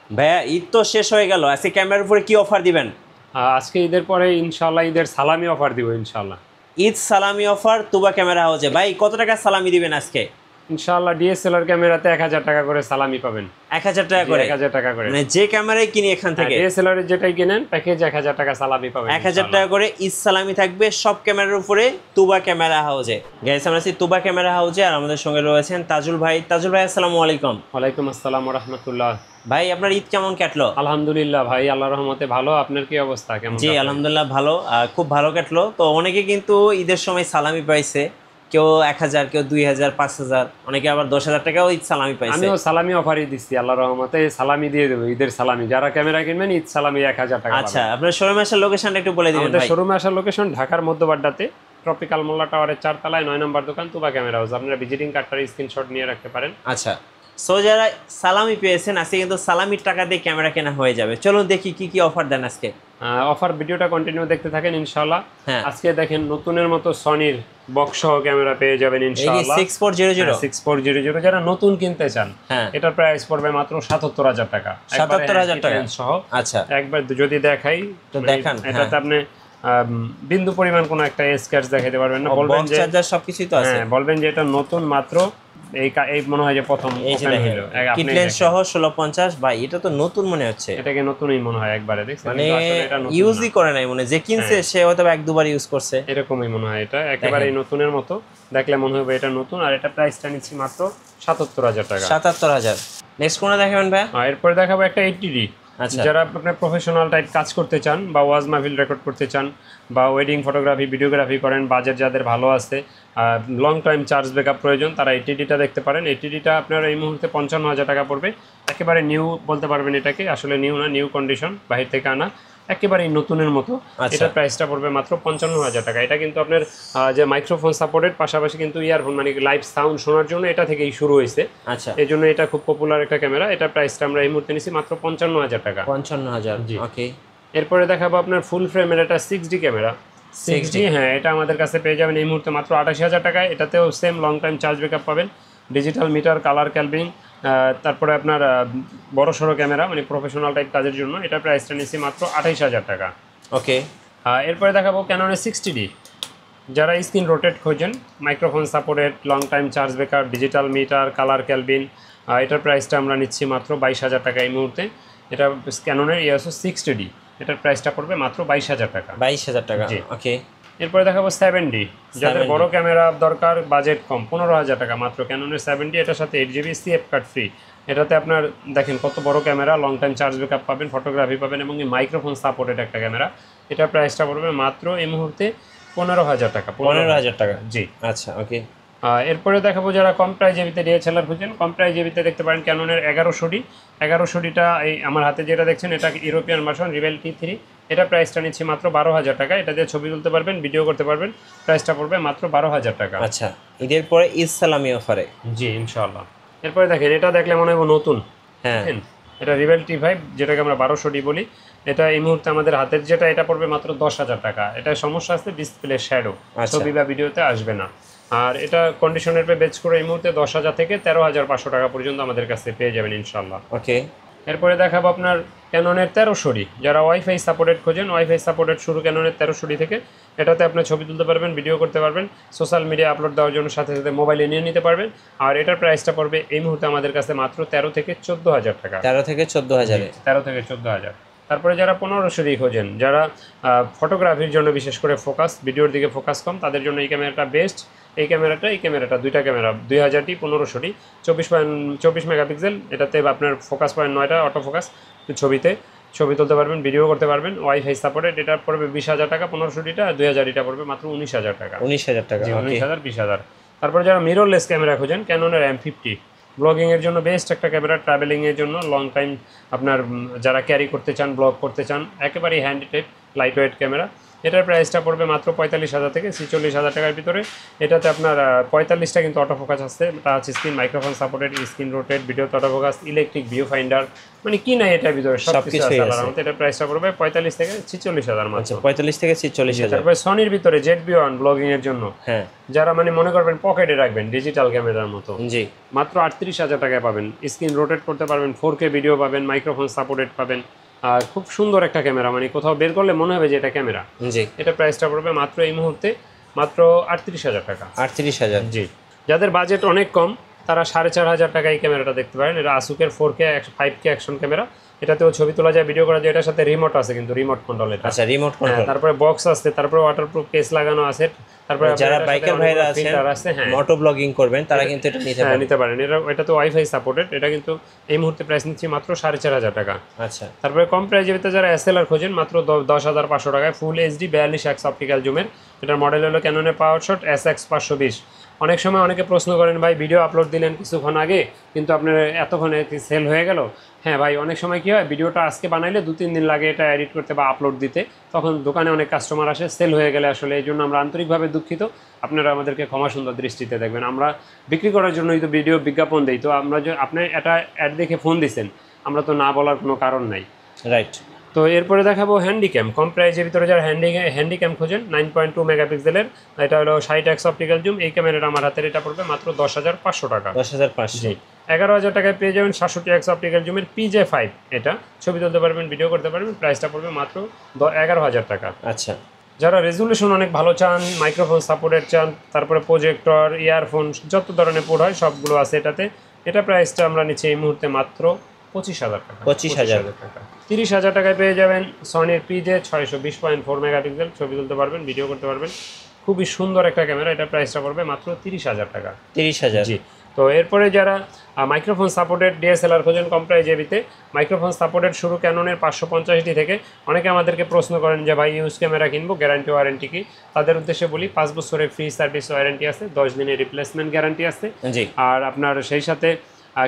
ভাইয়া ঈদ তো শেষ হয়ে গেল, আজকে ক্যামেরার উপরে কি অফার দিবেন? আজকে ঈদের পরে ইনশাআল্লাহ ঈদের সালামি অফার দিব ইনশাআল্লাহ। ঈদ সালামি অফার তুবা ক্যামেরা হাউজে। ভাই কত টাকা সালামি দিবেন আজকে? ইনশাআল্লাহ ডিএসএলআর ক্যামেরাতে 1000 টাকা করে সালামি পাবেন। 1000 টাকা করে? 1000 টাকা করে, মানে যে ক্যামেরাই কিনি এখান থেকে ডিএসএলআর এর যেটাই কিনেন প্যাকেজ 1000 টাকা সালামি পাবেন। 1000 টাকা করে ঈদ সালামি থাকবে সব ক্যামেরার উপরে তুবা ক্যামেরা হাউজে। গাইস আমরা আছি তুবা ক্যামেরা হাউজে, আর আমাদের সঙ্গে রয়েছেন তাজুল ভাই। তাজুল ভাই আসসালামু আলাইকুম। ওয়ালাইকুম আসসালাম ওয়া রাহমাতুল্লাহ। ভাই আপনার ঈদ কেমন কাটলো? আলহামদুলিল্লাহ ভাই, আল্লাহর রহমতে ভালো। আপনার কি অবস্থা, কেমন? জি আলহামদুলিল্লাহ ভালো, খুব ভালো কাটলো। তো অনেকে কিন্তু ঈদের সময় সালামি পাইছে, কেউ 1000, কেউ 2000, 5000, অনেকে আবার 10,000 টাকাও ঈদ সালামি পাইছে। আমিও সালামি অফারই দিচ্ছি, আল্লাহর রহমতে সালামি দিয়ে দেবো, ঈদের সালামি। যারা ক্যামেরা কিনবেন ঈদ সালামি 1000 টাকা। আচ্ছা, আপনার শোরুমে আসার লোকেশনটা একটু বলে দিবেন আমাদের ভাই। শোরুমে আসার লোকেশন ঢাকার মধ্যবাড্ডাতে ট্রপিক্যাল মোল্লা টাওয়ারের 4 তলায় 9 নম্বর দোকান তুবা ক্যামেরা হাউস। আপনারা ভিজিটিং কার্ডটার স্ক্রিনশট নিয়ে রাখতে পারেন। আচ্ছা, সো যারা সালামি পেয়েছেন আজকে কিন্তু সালামির টাকা দিয়ে ক্যামেরা কেনা হয়ে যাবে। চলুন দেখি কি কি অফার দেন আজকে। অফার ভিডিওটা কন্টিনিউ দেখতে থাকেন ইনশাআল্লাহ। হ্যাঁ। আজকে দেখেন নতুনের মতো সনির বক্স সহ ক্যামেরা পেয়ে যাবেন ইনশাআল্লাহ। 6400 6400 যারা নতুন কিনতে চান, হ্যাঁ, এটার প্রাইস পড়বে মাত্র 77000 টাকা। 77000 টাকা সহ। আচ্ছা, একবার যদি দেখাই তো দেখান। এটাতে আপনি বিন্দু পরিমাণ কোনো একটা স্ক্র্যাচ দেখাতে পারবেন না, বলবেন যে চার্জার সবকিছুই তো আছে। হ্যাঁ, বলবেন যে এটা নতুন মাত্র এই মনে হয় যে প্রথম এই যে open দেখেন হলো। কিট লেন্স সহ 1650। ভাই এটা তো নতুন মনে হচ্ছে, এটাকে নতুনই মনে হয় একবারে দেখছেন, মানে কিন্তু আসলে এটা নতুন ইউজই না। করে নাই, মনে যে কিনছে সে হয়তো এক দুবার ইউজ করছে। এরকমই মনে হয়, এটা একেবারে নতুনের মতো দেখলে মনে হবে এটা নতুন। আর এটা প্রাইসটা নিচ্ছি মাত্র 77000 টাকা। 77000। নেক্সট কোনটা দেখাবেন ভাই? এরপরে দেখাবো একটা 80D। আচ্ছা, যারা আপনার প্রফেশনাল টাইপ কাজ করতে চান বা ওয়াজ মাহফিল রেকর্ড করতে চান বা ওয়েডিং ফটোগ্রাফি ভিডিওগ্রাফি করেন, বাজেট যাদের ভালো আছে, লং টাইম চার্জ ব্যাকআপ প্রয়োজন, তারা 80Dটা দেখতে পারেন। 80Dটা আপনার এই মুহূর্তে 55000 টাকা পড়বে। একেবারে নিউ বলতে পারবেন এটাকে, আসলে নিউ না, নিউ কন্ডিশন, বাহির থেকে আনা, একেবারেই নতুনের মতো। এটার প্রাইসটা পড়বে মাত্র 55000 টাকা। এটা কিন্তু আপনার যে মাইক্রোফোন সাপোর্টেড, পাশাপাশি কিন্তু ইয়ারফোন মানে লাইভ সাউন্ড শোনার জন্য এটা থেকেই শুরু হয়েছে। আচ্ছা, এই জন্য এটা খুব পপুলার একটা ক্যামেরা। এটার প্রাইসটা আমরা এই মুহূর্তে নিচ্ছি মাত্র 55000 টাকা। 55000। জি। ওকে, এরপরে দেখাবো আপনার ফুল ফ্রেমের এটা 6D ক্যামেরা। 6D, হ্যাঁ, এটা আমাদের কাছে পেয়ে যাবেন এই মুহূর্তে মাত্র 88000 টাকায়। এটাতেও same long time charge backup পাবেন, ডিজিটাল মিটার, কালার ক্যালভিং, তারপরে আপনার বড় সড়ো ক্যামেরা মানে প্রফেশনাল টাইপ কাজের জন্য। এটা প্রাইসটা নিচ্ছি মাত্র 28000 টাকা। ওকে, এরপরে দেখাবো ক্যাননের 60D। যারা স্ক্রিন রোটেট খোঁজেন, microphone supported, long time charge backup, digital meter, colour Kelvin, এটার প্রাইসটা আমরা নিচ্ছি মাত্র 22000 টাকা এই মুহূর্তে। এটা ক্যাননের ইএসও 60D। এটার প্রাইসটা পড়বে মাত্র 22000 টাকা। 22000 টাকা। ওকে, এরপরে দেখাবো 7D। যাদের বড় ক্যামেরা দরকার, বাজেট কম, 15000 টাকা মাত্র ক্যাননের 7D। এটার সাথে 8GB CF কার্ড ফ্রি। এটাতে আপনার দেখেন কত বড় camera, long time charge backup পাবেন, ফটোগ্রাফি পাবেন এবং মাইক্রোফোন সাপোর্টেড একটা ক্যামেরা। এটার প্রাইসটা পড়বে মাত্র এই মুহূর্তে 15000 টাকা। 15000 টাকা। জি। আচ্ছা, ওকে। এরপরে দেখাবো যারা কম প্রাইস জেবিতে ডিএসএলআর খুঁজেন, কম প্রাইস জেবিতে দেখতে পারেন ক্যাননের 1100D। 1100Dটা এই আমার হাতে যেটা দেখছেন এটা ইউরোপিয়ান ভার্সন, রিভেল T3। এটা প্রাইসটা নিচ্ছি মাত্র 12000 টাকা। এটা দিয়ে ছবি তুলতে পারবেন, ভিডিও করতে পারবেন। প্রাইসটা পড়বে মাত্র 12000 টাকা। আচ্ছা, ঈদের পরে ঈদ সালামি অফারে। জি ইনশাআল্লাহ। এরপরে দেখেন এটা দেখলে মনে হবে নতুন। হ্যাঁ, দেখেন এটা রিভেল T5, যেটাকে আমরা 1200D বলি। এটা এই মুহূর্তে আমাদের হাতের যেটা, এটা পড়বে মাত্র 10000 টাকা। এটা সমস্যা আছে ডিসপ্লে শ্যাডো, ছবি বা ভিডিওতে আসবে না। আর এটা কন্ডিশনের পে বেচ করে এই মুহূর্তে 10000 থেকে 13500 টাকা পর্যন্ত আমাদের কাছে পেয়ে যাবেন ইনশাআল্লাহ। ওকে। এরপরে দেখাবো আপনার ক্যাননের 1300D। যারা ওয়াইফাই সাপোর্টেড খোঁজেন, ওয়াইফাই সাপোর্টেড শুরু ক্যাননের 1300D থেকে। এটাতে আপনি ছবি তুলতে পারবেন, ভিডিও করতে পারবেন, সোশ্যাল মিডিয়া আপলোড দেওয়ার জন্য সাথে সাথে মোবাইলে নিয়ে নিতে পারবেন। আর এটার প্রাইসটা পড়বে এই মুহূর্তে আমাদের কাছে মাত্র 13 থেকে 14000 টাকা। 13 থেকে 14000। 13 থেকে 14000। তারপরে যারা 1500D খোঁজেন, যারা ফটোগ্রাফির জন্য বিশেষ করে ফোকাস, ভিডিওর দিকে ফোকাস কম, তাদের জন্য এই ক্যামেরাটা বেস্ট। এই ক্যামেরাটা দুইটা ক্যামেরা, 2000D 1500D, 24 মেগাপিক্সেল। এটাতে আপনার ফোকাস পয়েন্ট 9টা, অটো ফোকাস। ছবি তুলতে পারবেন, ভিডিও করতে পারবেন, ওয়াইফাই সাপোর্টেড। এটা পড়বে 20000 টাকা 1500Dটা, আর 2000Dটা পড়বে মাত্র 19000 টাকা। 19000 টাকা। 19000, 20000। তারপরে যারা মিররলেস ক্যামেরা খোঁজেন, ক্যাননের M50 ব্লগিংয়ের জন্য বেস্ট একটা ক্যামেরা, ট্রাভেলিংয়ের জন্য, লং টাইম আপনার যারা ক্যারি করতে চান, ব্লগ করতে চান, একেবারেই handy type light weight camera. এটার প্রাইসটা পড়বে মাত্র 45,000 থেকে 46,000 টাকার ভিতরে। এটাতে আপনার 45টা কিন্তু অটোফোকাস আছে, touch screen, microphone supported, screen rotate, video autofocus, electric view finder, মানে কি নাই এটার ভিতরে সব কিছু আছে আলাদা মতো। এটার প্রাইসটা পড়বে 45 থেকে 46,000 মাত্র। 45 থেকে 46,000। তারপরে সনির ভিতরে ZB-1 ব্লগিং এর জন্য, হ্যাঁ, যারা মানে মনে করবেন পকেটে রাখবেন ডিজিটাল ক্যামেরার মতো, জি, মাত্র 38,000 টাকায় পাবেন। স্ক্রিন রোটেট করতে পারবেন, 4K ভিডিও পাবেন, মাইক্রোফোন সাপোর্টেড পাবেন, আর খুব সুন্দর একটা ক্যামেরা, মানে কোথাও বের করলে মনে হবে যে এটা ক্যামেরা। জি, এটা প্রাইসটা পড়বে মাত্র এই মুহূর্তে মাত্র 38,000 টাকা। 38,000। জি, যাদের বাজেট অনেক কম তারা 4,500 টাকায় এই ক্যামেরাটা দেখতে পারেন। এটা আসুকের 4K 5K অ্যাকশন ক্যামেরা, এটাতেও ছবি তোলা যায়, ভিডিও করা যায়। এটার সাথে রিমোট আছে, কিন্তু রিমোট কন্ট্রোল এটা। আচ্ছা, রিমোট কন্ট্রোল। তারপরে বক্স আছে, তারপরে ওয়াটারপ্রুফ কেস লাগানো আছে। তারপরে যারা বাইকার ভাইরা আছেন, হ্যাঁ, মোটো ব্লগিং করবেন, তারা কিন্তু এটা নিতে পারেন। এটা তো ওয়াইফাই সাপোর্টেড। এটা কিন্তু এই মুহূর্তে প্রাইস নিচ্ছি মাত্র 4,500 টাকা। আচ্ছা, তারপরে কম প্রাইজের ভিতরে যারা SLR খোঁজেন, মাত্র 10,500 টাকায় ফুল HD 42x অপটিক্যাল জুমের। এটার মডেল হলো ক্যাননের পাওয়ারশট SX520। অনেক সময় অনেকে প্রশ্ন করেন, ভাই ভিডিও আপলোড দিলেন কিছুক্ষণ আগে কিন্তু আপনার এতক্ষণে সেল হয়ে গেল। হ্যাঁ ভাই, অনেক সময় কী হয়, ভিডিওটা আজকে বানাইলে 2-3 দিন লাগে এটা এডিট করতে বা আপলোড দিতে, তখন দোকানে অনেক কাস্টমার আসে, সেল হয়ে গেলে আসলে। এই জন্য আমরা আন্তরিকভাবে দুঃখিত, আপনারা আমাদেরকে ক্ষমা সুন্দর দৃষ্টিতে দেখবেন। আমরা বিক্রি করার জন্যই তো ভিডিও বিজ্ঞাপন দিই, তো আমরা যে আপনি এটা অ্যাড দেখে ফোন দিচ্ছেন, আমরা তো না বলার কোনো কারণ নাই। রাইট। তো এরপরে দেখাবো হ্যান্ডিক্যাম। কম প্রাইজের ভিতরে যারা হ্যান্ডিক্যাম খোঁজেন, 9.2 মেগাপিক্সেলের, এটা হলো 60x অপটিক্যাল জুম। এই ক্যামেরাটা আমার হাতের, এটা পড়বে মাত্র 10,500 টাকা। 10,500। জি, 11,000 টাকায় পেয়ে যাবেন 67x অপটিক্যাল জুমের PJ5। এটা ছবি তুলতে পারবেন, ভিডিও করতে পারবেন। প্রাইসটা পড়বে মাত্র 11,000 টাকা। আচ্ছা, যারা রেজুলেশন অনেক ভালো চান, মাইক্রোফোন সাপোর্টেড চান, তারপরে প্রজেক্টর, ইয়ারফোন, যত ধরনের পোর্ট হয় সবগুলো আছে এটাতে। এটা প্রাইসটা আমরা নিচ্ছি এই মুহূর্তে মাত্র 25,000 টাকা। 25,000 টাকা। 30,000 টাকায় পেয়ে যাবেন সনির PJ 620.4 মেগাপিক্সেল, ছবি তুলতে পারবেন, ভিডিও করতে পারবেন। খুবই সুন্দর একটা ক্যামেরা। এটা প্রাইসটা পড়বে মাত্র 30,000 টাকা। 30,000। জি। তো এরপরে যারা মাইক্রোফোন সাপোর্টেড DSLR খোঁজেন কম প্রাইজেবিতে, মাইক্রোফোন সাপোর্টেড শুরু ক্যাননের 550D থেকে। অনেকে আমাদেরকে প্রশ্ন করেন যে ভাই ইউজ ক্যামেরা কিনবো, গ্যারান্টি ওয়ারেন্টি কি? তাদের উদ্দেশ্যে বলি, 5 বছরের ফ্রি সার্ভিস ওয়ারেন্টি আছে, 10 দিনের রিপ্লেসমেন্ট গ্যারান্টি আছে। জি। আর আপনার সেই সাথে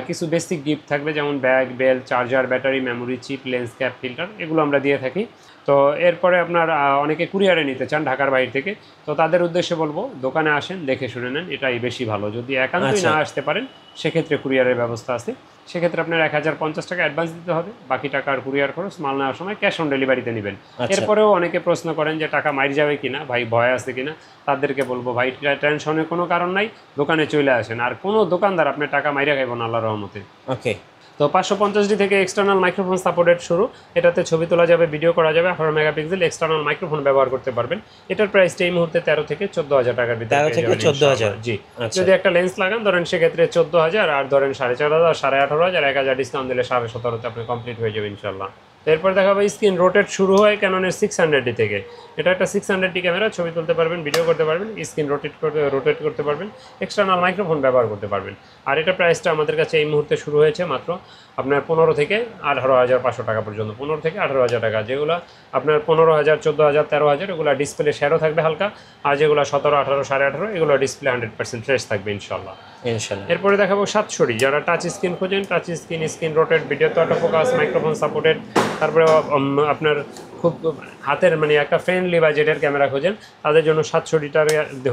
কিছু বেসিক গিফট থাকবে, যেমন bag, belt, charger, battery, memory chip, lens cap, filter, এগুলো আমরা দিয়ে থাকি। তো এরপরে আপনার অনেকে কুরিয়ারে নিতে চান ঢাকার বাইরে থেকে, তো তাদের উদ্দেশ্যে বলবো দোকানে আসেন, দেখে শুনে নেন, এটাই বেশি ভালো। যদি একান্তই না আসতে পারেন সেক্ষেত্রে কুরিয়ারের ব্যবস্থা আছে। সেক্ষেত্রে আপনার 1,050 টাকা অ্যাডভান্স দিতে হবে, বাকি টাকা আর কুরিয়ার খরচ, মাল নেওয়ার সময় ক্যাশ অন ডেলিভারিতে নেবেন। এরপরেও অনেকে প্রশ্ন করেন যে টাকা মাইর যাবে কিনা, ভাই ভয় আছে কিনা, তাদেরকে বলবো ভাই টেনশনের কোনো কারণ নাই, দোকানে চলে আসেন। আর কোনো দোকানদার আপনার টাকা মাইরা খাইব না আল্লাহর রহমতে। ওকে। তো 550D থেকে এক্সটার্নাল মাইক্রোফোন সাপোর্টেড শুরু। এটাতে ছবি তোলা যাবে, ভিডিও করা যাবে, 18 মেগাপিক্সেল এক্সটার্নাল মাইক্রোফোন ব্যবহার করতে পারবেন। এটার প্রাইসটা এই মুহূর্তে 13 থেকে 14,000 টাকার ভিতরে। 13 থেকে 14,000। জি। যদি একটা লেন্স লাগান ধরেন সেক্ষেত্রে 14,000, আর ধরেন 4,500, 18,500, 1,000 ডিসকাউন্ট দিলে 17,500-তে আপনি কমপ্লিট হয়ে যাবে ইনশাল্লাহ। এরপর দেখাবো স্ক্রিন রোটেট শুরু হয় ক্যাননের 600D থেকে। এটা একটা 600D ক্যামেরা, ছবি তুলতে পারবেন, ভিডিও করতে পারবেন, স্ক্রিন রোটেট করতে পারবেন, এক্সটার্নাল মাইক্রোফোন ব্যবহার করতে পারবেন। আর এটা প্রাইসটা আমাদের কাছে এই মুহূর্তে শুরু হয়েছে মাত্র আপনার 15 থেকে 18,500 টাকা পর্যন্ত। 15 থেকে 18,000 টাকা, যেগুলো আপনার 15,000, 14,000, 13,000 এগুলো ডিসপ্লে শ্যাডো থাকবে হালকা, আর যেগুলো 17, 18, 18.5 এগুলো ডিসপ্লে 100% ফ্রেশ থাকবে ইনশাল্লাহ। এরপরে দেখাবো 700D। যারা টাচ স্ক্রিন খোঁজেন, touch screen, screen rotate, video auto focus, microphone supported, তারপরে আপনার খুব হাতের মানে একটা ফ্রেন্ডলি বাজেটের ক্যামেরা খোঁজেন, তাদের জন্য 700Dটার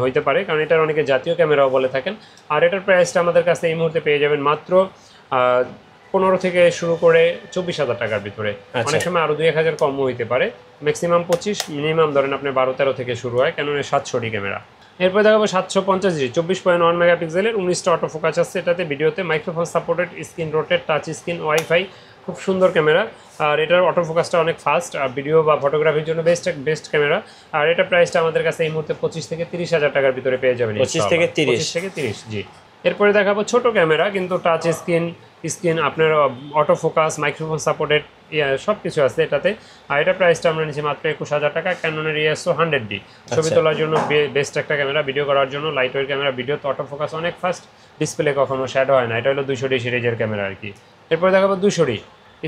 হইতে পারে, কারণ এটার অনেকে জাতীয় ক্যামেরাও বলে থাকেন। আর এটার প্রাইসটা আমাদের কাছে এই মুহূর্তে পেয়ে যাবেন মাত্র 15 থেকে শুরু করে 24,000 টাকার ভিতরে। অনেক সময় আরও 2-1,000 কমও হইতে পারে, ম্যাক্সিমাম 25, মিনিমাম ধরেন আপনি 12-13 থেকে শুরু হয় ক্যাননের 700D ক্যামেরা। এরপর দেখাবো 750D 24.1 মেগাপিক্সেলের, 19টা অটো ফোকাস আছে এটাতে, ভিডিওতে, microphone supported, screen rotate, touch screen, wifi, খুব সুন্দর ক্যামেরা। আর এটার অটো ফোকাসটা অনেক ফাস্ট, আর ভিডিও বা ফটোগ্রাফির জন্য বেস্ট ক্যামেরা। আর এটা প্রাইসটা আমাদের কাছে এই মুহূর্তে 25 থেকে 30,000 টাকার ভিতরে পেয়ে যাবেন। 25 থেকে 30। জি। এরপরে দেখাবো ছোট ক্যামেরা, কিন্তু টাচ স্ক্রিন আপনার অটো ফোকাস, মাইক্রোফোন সাপোর্টেড, সব কিছু আছে এটাতে। আর এটা প্রাইসটা আমরা নিচ্ছি মাত্র 21,000 টাকা। ক্যাননের ISO 100D, ছবি তোলার জন্য বেস্ট একটা ক্যামেরা, ভিডিও করার জন্য লাইট ওয়েট ক্যামেরা, ভিডিও তো অটো ফোকাস অনেক ফাস্ট, ডিসপ্লে কখনো শ্যাডো হয় না। এটা হলো 200D সিরিজের ক্যামেরা আর কি। এরপরে দেখাবো 200D।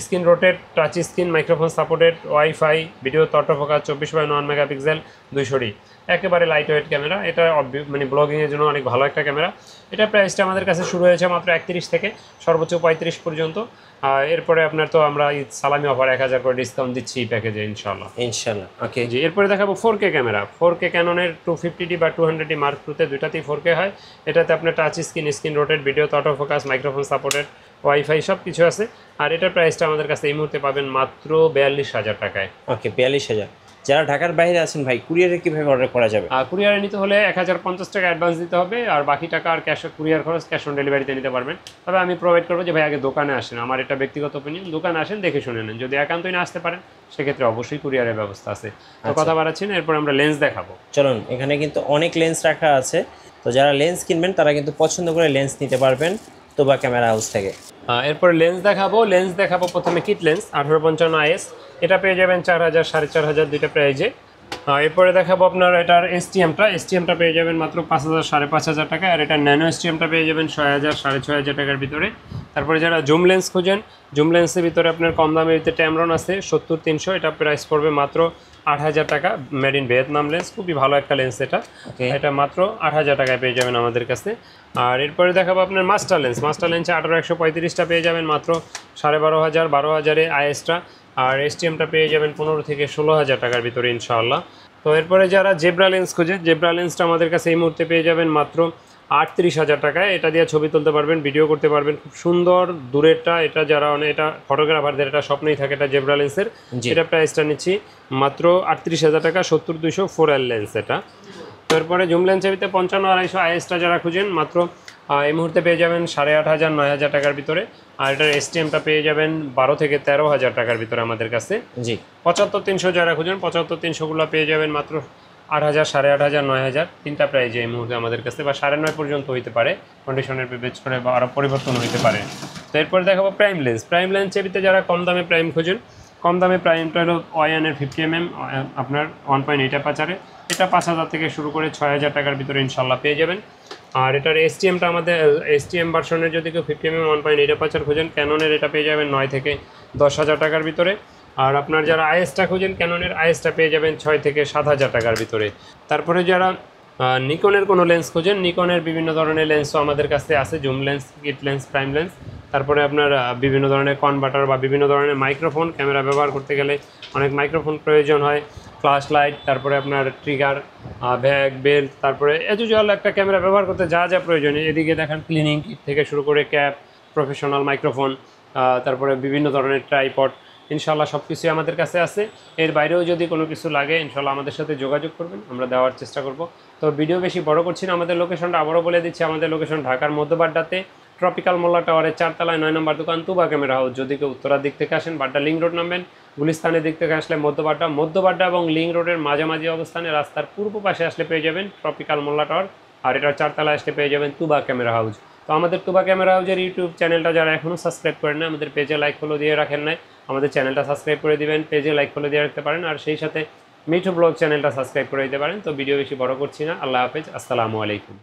Screen rotate, touch screen, microphone supported, wifi, video autofocus, 24/9 megapixel, 200D, একেবারে লাইট ওয়েট ক্যামেরা। এটা মানে ব্লগিংয়ের জন্য অনেক ভালো একটা ক্যামেরা। এটা প্রাইসটা আমাদের কাছে শুরু হয়েছে মাত্র 31 থেকে সর্বোচ্চ 35 পর্যন্ত। এরপরে আপনার তো আমরা ঈদ সালামি অফার 1000 করে ডিসকাউন্ট দিচ্ছি এই প্যাকেজে ইনশাআল্লাহ। ওকে জি, এরপরে দেখাবো 4K ক্যামেরা। 4K ক্যাননের 250D বা 200D Mark II তে দুটাতেই 4K হয়। এটাতে আপনার touch screen rotate, video auto focus, microphone supported, wifi সব কিছু আছে। আর এটার প্রাইসটা আমাদের কাছে এই মুহূর্তে পাবেন মাত্র 42,000 টাকায়। ওকে 42,000। যারা ঢাকার বাইরে আছেন ভাই, কুরিয়ারে কিভাবে অর্ডার করা যাবে? কুরিয়ারে নিতে হলে 1050 টাকা অ্যাডভান্স দিতে হবে, আর বাকি টাকা আর কুরিয়ার খরচ ক্যাশ অন ডেলিভারিতে নিতে পারবেন। তবে আমি প্রোভাইড করবো যে ভাই আগে দোকানে আসেন, আমার এটা ব্যক্তিগত ওপিনিয়ন, দোকানে আসেন, দেখে শুনে নেন। যদি একান্তই না আসতে পারেন সেক্ষেত্রে অবশ্যই কুরিয়ারের ব্যবস্থা আছে। তো কথা বাড়াচ্ছি না, এরপর আমরা লেন্স দেখাবো। চলুন, এখানে কিন্তু অনেক লেন্স রাখা আছে। তো যারা লেন্স কিনবেন তারা কিন্তু পছন্দ করে লেন্স নিতে পারবেন তোবা ক্যামেরা হাউস থেকে। এরপর লেন্স দেখাবো প্রথমে কিট লেন্স 1850 IS। এটা পেয়ে যাবেন 4000, 4500 দুইটা প্রাইজে। এরপরে দেখাবো আপনার এটার এসটিএমটা পেয়ে যাবেন মাত্র 5000, 5500 টাকা। আর এটা ন্যানো এসটিএমটা পেয়ে যাবেন 6000, 6500 টাকার ভিতরে। তারপরে যারা জুম লেন্স খোঁজেন, জুম লেন্সের ভিতরে আপনার কম দামের ট্যামরন আছে 70-300, এটা প্রাইস পড়বে মাত্র 8000 টাকা। মেড ইন ভিয়েতনাম লেন্স, খুবই ভালো একটা লেন্স এটা। এটা মাত্র 8000 টাকায় পেয়ে যাবেন আমাদের কাছে। আর এরপরে দেখাবো আপনার মাস্টার লেন্সে 18135টা পেয়ে যাবেন মাত্র 12,500, 12,000-এ IS-টা। আর এসটিএমটা পেয়ে যাবেন 15 থেকে 16,000 টাকার ভিতরে ইনশাআল্লাহ। তো এরপরে যারা জেব্রা লেন্স খোঁজে, জেব্রা লেন্সটা আমাদের কাছে এই মুহূর্তে পেয়ে যাবেন মাত্র 38,000 টাকায়। এটা দিয়ে ছবি তুলতে পারবেন, ভিডিও করতে পারবেন, খুব সুন্দর দূরেরটা। এটা যারা এটা ফটোগ্রাফারদের এটা স্বপ্নই থাকে এটা জেব্রা লেন্সের। এটা প্রাইসটা নিচ্ছি মাত্র 38,000 টাকা, 70-200 4L লেন্স এটা। তারপরে জুম লেন্সের ভিতরে 55-250 IS-টা যারা খুঁজেন মাত্র এই মুহূর্তে পেয়ে যাবেন 8,500, 9,000 টাকার ভিতরে। আর এটার এসটিএমটা পেয়ে যাবেন 12 থেকে 13,000 টাকার ভিতরে আমাদের কাছে। জি 75-300 যারা খুঁজেন, 75-300গুলো পেয়ে যাবেন মাত্র 8,000, 8,500, 9,000 তিনটা প্রাইজে এই মুহূর্তে আমাদের কাছে, বা 9,500 পর্যন্ত হইতে পারে, কন্ডিশনের বেচ করে বা আরও পরিবর্তন হইতে পারে। তো এরপর দেখাবো প্রাইম লেন্সের ভিতরে যারা কম দামে প্রাইম খোঁজেন, কম দামে প্রাইমটা হলো ওয়াইয়ানের 50mm আপনার 1.8 অ্যাপারচারে। এটা 5,000 থেকে শুরু করে 6,000 টাকার ভিতরে ইনশাল্লাহ পেয়ে যাবেন। আর এটার এসটিএমটা আমাদের এসটিএম ভার্সনের যদি কেউ 50mm 1.8 অ্যাপারচার খোঁজেন, ক্যাননের এটা পেয়ে যাবেন 9 থেকে 10,000 টাকার ভিতরে। আর আপনার যারা আইএসটা খোঁজেন, ক্যাননের আইএসটা পেয়ে যাবেন 6 থেকে 7,000 টাকার ভিতরে। তারপরে যারা নিকনের কোনো লেন্স খোঁজেন, নিকনের বিভিন্ন ধরনের লেন্সও আমাদের কাছে আছে, zoom lens, kit lens, prime lens. তারপরে আপনার বিভিন্ন ধরনের কনভার্টার বা বিভিন্ন ধরনের মাইক্রোফোন, ক্যামেরা ব্যবহার করতে গেলে অনেক মাইক্রোফোন প্রয়োজন হয়, ফ্ল্যাশ লাইট, তারপরে আপনার ট্রিগার, ব্যাগ, বেল্ট, তারপরে এজুয়াল একটা ক্যামেরা ব্যবহার করতে যা যা প্রয়োজন। এদিকে দেখেন ক্লিনিং কিট থেকে শুরু করে ক্যাপ, প্রফেশনাল মাইক্রোফোন, তারপরে বিভিন্ন ধরনের ট্রাইপড, ইনশাল্লাহ সব কিছুই আমাদের কাছে আছে। এর বাইরেও যদি কোনো কিছু লাগে ইনশাল্লাহ আমাদের সাথে যোগাযোগ করবেন, আমরা দেওয়ার চেষ্টা করব। তো ভিডিও বেশি বড় করছি না, আমাদের লোকেশনটা আবারও বলে দিচ্ছি। আমাদের লোকেশন ঢাকার মধ্যবাড্ডাতে ট্রপিক্যাল মোল্লা টাওয়ারের 4 তলায় 9 নম্বর দোকান তুবা ক্যামেরা হাউস। যদি কেউ উত্তরার দিক থেকে আসেন বাড্ডা লিঙ্ক রোড নামবেন, গুলিস্তানের দিক থেকে আসলে মধ্যবাড্ডা এবং লিঙ্ক রোডের মাঝামাঝি অবস্থানে রাস্তার পূর্ব পাশে আসলে পেয়ে যাবেন ট্রপিক্যাল মোল্লা টাওয়ার। আর এটার 4 তলায় আসলে পেয়ে যাবেন তুবা ক্যামেরা হাউস। তো আমাদের তুবা ক্যামেরা হাউসের ইউটিউব চ্যানেলটা যারা এখনও সাবস্ক্রাইব করেন না, আমাদের পেজে লাইক ফলো দিয়ে রাখেন নাই, আমাদের চ্যানেলটা সাবস্ক্রাইব করে দিবেন, পেজে লাইক ফলো দিয়ে রাখতে পারেন। আর সেই সাথে মিঠু ব্লগ চ্যানেলটা সাবস্ক্রাইব করে দিতে পারেন। তো ভিডিও বেশি বড় করছি না, আল্লাহ হাফেজ, আসসালামু আলাইকুম।